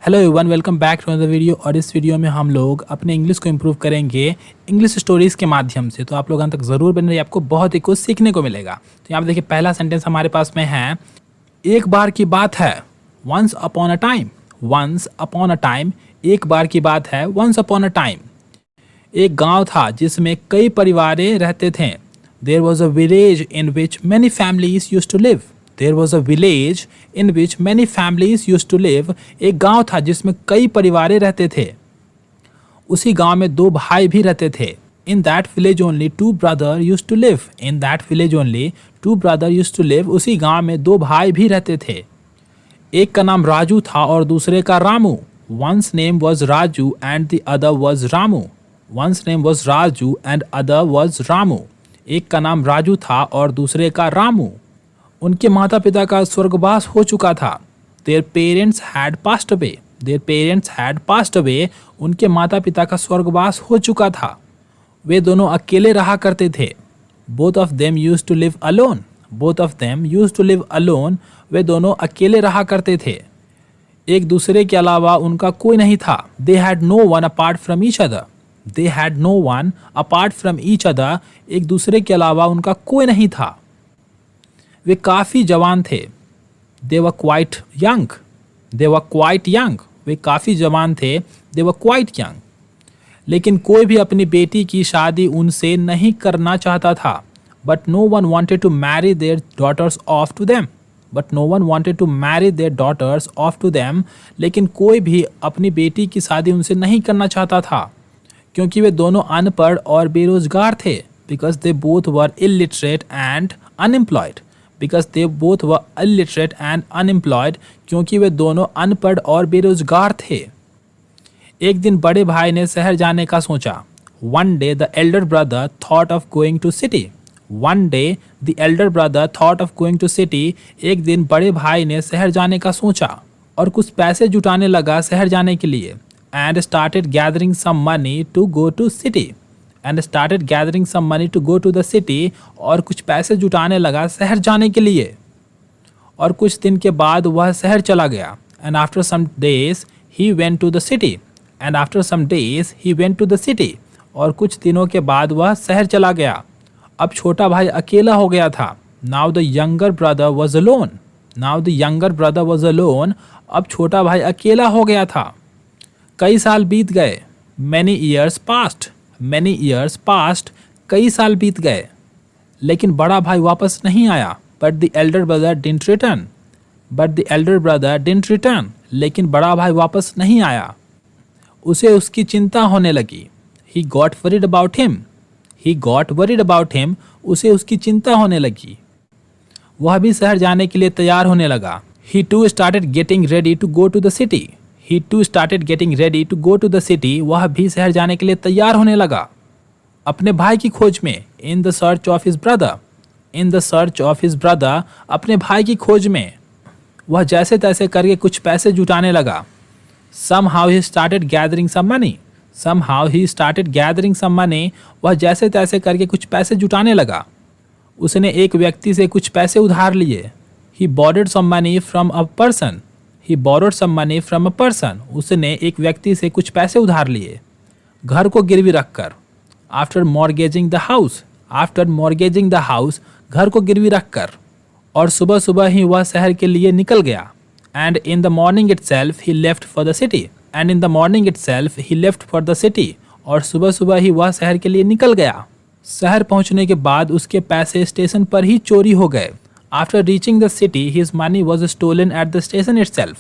Hello everyone, welcome back to another video. और इस video में हम लोग अपने इंग्लिश को इम्प्रूव करेंगे इंग्लिश स्टोरीज़ के माध्यम से। तो आप लोग अंत तक ज़रूर बने रहिए, आपको बहुत ही कुछ सीखने को मिलेगा। तो यहाँ पे देखिए, पहला सेंटेंस हमारे पास में है, एक बार की बात है, once upon a time. Once upon a time, एक बार की बात है, वंस अपॉन अ टाइम। एक गाँव था जिसमें कई परिवारें रहते थे। There was a village in which many families use to live. There was a village in which many families used to live. एक गांव था जिसमें कई परिवारें रहते थे। उसी गांव में दो भाई भी रहते थे। In that village only two brothers used to live. In that village only two brothers used to live. उसी गांव में दो भाई भी रहते थे। एक का नाम राजू था और दूसरे का Ramu. One's name was Raju and the other was Ramu. One's name was Raju and other was Ramu. एक का नाम राजू था और दूसरे का रामू। उनके माता पिता का स्वर्गवास हो चुका था। Their parents had passed away. Their parents had passed away. उनके माता पिता का स्वर्गवास हो चुका था। वे दोनों अकेले रहा करते थे। Both of them used to live alone. Both of them used to live alone. वे दोनों अकेले रहा करते थे। एक दूसरे के अलावा उनका कोई नहीं था। They had no one apart from each other. They had no one apart from each other. एक दूसरे के अलावा उनका कोई नहीं था। वे काफ़ी जवान थे। They were quite young. They were quite young. वे काफ़ी जवान थे। They were quite young. लेकिन कोई भी अपनी बेटी की शादी उनसे नहीं करना चाहता था। But no one wanted to marry their daughters off to them. But no one wanted to marry their daughters off to them. लेकिन कोई भी अपनी बेटी की शादी उनसे नहीं करना चाहता था, क्योंकि वे दोनों अनपढ़ और बेरोजगार थे। Because they both were illiterate and unemployed. Because they both were illiterate and unemployed. क्योंकि वे दोनों अनपढ़ और बेरोजगार थे। एक दिन बड़े भाई ने शहर जाने का सोचा। One day the elder brother thought of going to city. One day the elder brother thought of going to city. एक दिन बड़े भाई ने शहर जाने का सोचा और कुछ पैसे जुटाने लगा शहर जाने के लिए। And started gathering some money to go to city. And started gathering some money to go to the city. और कुछ पैसे जुटाने लगा शहर जाने के लिए। और कुछ दिन के बाद वह शहर चला गया। And after some days he went to the city. And after some days he went to the city. और कुछ दिनों के बाद वह शहर चला गया। अब छोटा भाई अकेला हो गया था। Now the younger brother was alone. Now the younger brother was alone. अब छोटा भाई अकेला हो गया था। कई साल बीत गए। Many years passed. Many years passed. कई साल बीत गए, लेकिन बड़ा भाई वापस नहीं आया। But the elder brother didn't return. But the elder brother didn't return. लेकिन बड़ा भाई वापस नहीं आया। उसे उसकी चिंता होने लगी। He got worried about him. He got worried about him. उसे उसकी चिंता होने लगी। वह भी शहर जाने के लिए तैयार होने लगा। He too started getting ready to go to the city. He too started getting ready to go to the city. वह भी शहर जाने के लिए तैयार होने लगा। अपने भाई की खोज में। In the search of his brother. In the search of his brother. अपने भाई की खोज में वह जैसे तैसे करके कुछ पैसे जुटाने लगा। Somehow he started gathering some money. Somehow he started gathering some money. वह जैसे तैसे करके कुछ पैसे जुटाने लगा। उसने एक व्यक्ति से कुछ पैसे उधार लिए। He borrowed some money from a person. He borrowed some money from a person. उसने एक व्यक्ति से कुछ पैसे उधार लिए, घर को गिरवी रखकर। After mortgaging the house. After mortgaging the house. घर को गिरवी रखकर। और सुबह सुबह ही वह शहर के लिए निकल गया। And in the morning itself he left for the city. And in the morning itself he left for the city. और सुबह सुबह ही वह शहर के लिए निकल गया। शहर पहुंचने के बाद उसके पैसे स्टेशन पर ही चोरी हो गए। After reaching the city, his money was stolen at the station itself.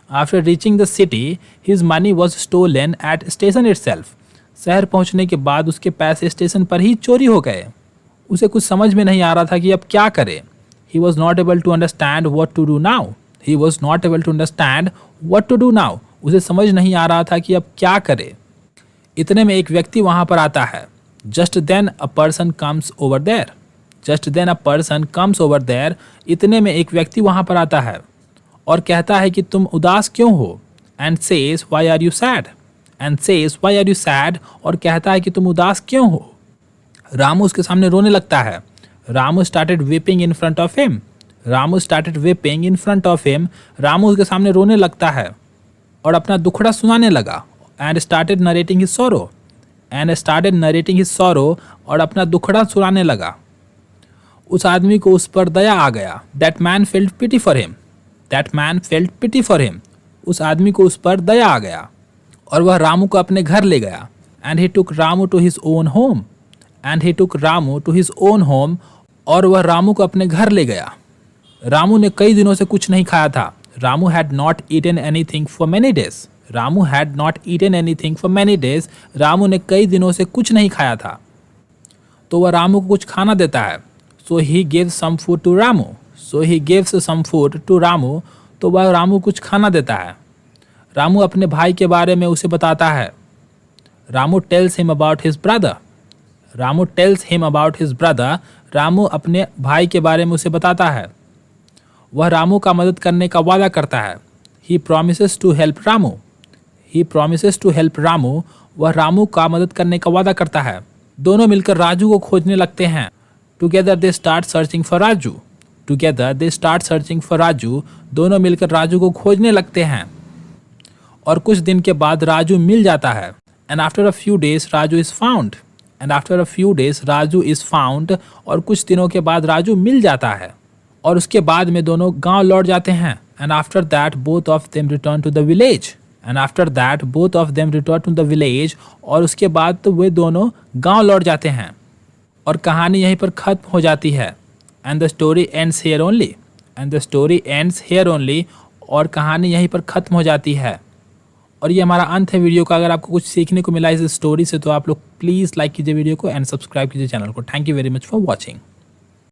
After reaching the city, his money was stolen at station itself. शहर पहुंचने के बाद उसके पैसे स्टेशन पर ही चोरी हो गए। उसे कुछ समझ में नहीं आ रहा था कि अब क्या करे। He was not able to understand what to do now. He was not able to understand what to do now. उसे समझ नहीं आ रहा था कि अब क्या करे। इतने में एक व्यक्ति वहां पर आता है। Just then a person comes over there. Just then a person comes over there. इतने में एक व्यक्ति वहां पर आता है और कहता है कि तुम उदास क्यों हो। And says why are you sad? And says why are you sad? और कहता है कि तुम उदास क्यों हो। रामू उसके सामने रोने लगता है। Ramu started weeping in front of him. Ramu started weeping in front of him. Ramu उसके सामने रोने लगता है। और अपना दुखड़ा सुनाने लगा। And started narrating his sorrow, and started narrating his sorrow, और अपना दुखड़ा सुनाने लगा। उस आदमी को उस पर दया आ गया। That man felt pity for him, that man felt pity for him, उस आदमी को उस पर दया आ गया और वह रामू को अपने घर ले गया। And he took Ramu to his own home, and he took Ramu to his own home, और वह रामू को अपने घर ले गया। रामू ने कई दिनों से कुछ नहीं खाया था। Ramu had not eaten anything for many days, Ramu had not eaten anything for many days, Ramu ने कई दिनों से कुछ नहीं खाया था। तो वह रामू को कुछ खाना देता है। So he gives some food to Ramu, so he gives some food to Ramu, तो वह रामू कुछ खाना देता है। रामू अपने भाई के बारे में उसे बताता है। Ramu tells him about his brother, Ramu tells him about his brother, Ramu अपने भाई के बारे में उसे बताता है। वह रामू का मदद करने का वादा करता है। He promises to help Ramu, he promises to help Ramu, वह रामू का मदद करने का वादा करता है। दोनों मिलकर राजू को खोजने लगते हैं। Together they start searching for Raju, together they start searching for Raju, दोनों मिलकर राजू को खोजने लगते हैं। और कुछ दिन के बाद राजू मिल जाता है। And after a few days Raju is found, and after a few days Raju is found, और कुछ दिनों के बाद राजू मिल जाता है। और उसके बाद में दोनों गांव लौट जाते हैं। And after that both of them return to the village, and after that both of them return to the village, और उसके बाद तो वे दोनों गांव लौट जाते हैं। और कहानी यहीं पर खत्म हो जाती है। And the story ends here only, and the story ends here only, और कहानी यहीं पर खत्म हो जाती है। और ये हमारा अंत है वीडियो का। अगर आपको कुछ सीखने को मिला इस स्टोरी से तो आप लोग प्लीज़ लाइक कीजिए वीडियो को एंड सब्सक्राइब कीजिए चैनल को। Thank you very much for watching.